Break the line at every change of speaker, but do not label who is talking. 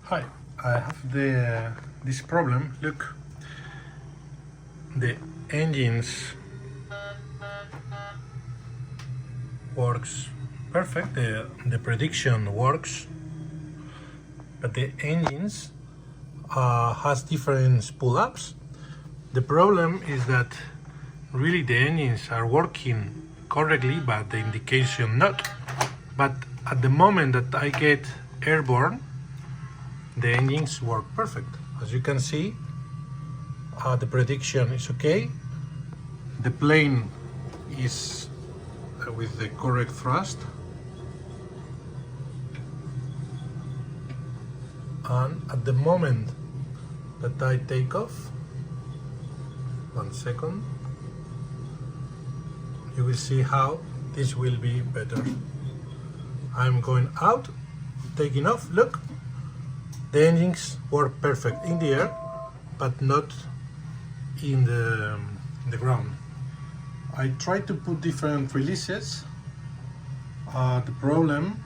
Hi, I have this problem. Look, the engines works perfect. The prediction works, but the engines has different pull-ups. The problem is that really the engines are working correctly, but the indication not. But at the moment that I get airborne, the engines work perfect. As you can see, the prediction is okay. The plane is with the correct thrust, and at the moment that I take off, 1 second, you will see how this will be better. I'm going out, taking off. Look, the engines work perfect in the air, but not in the ground. I tried to put different releases. The problem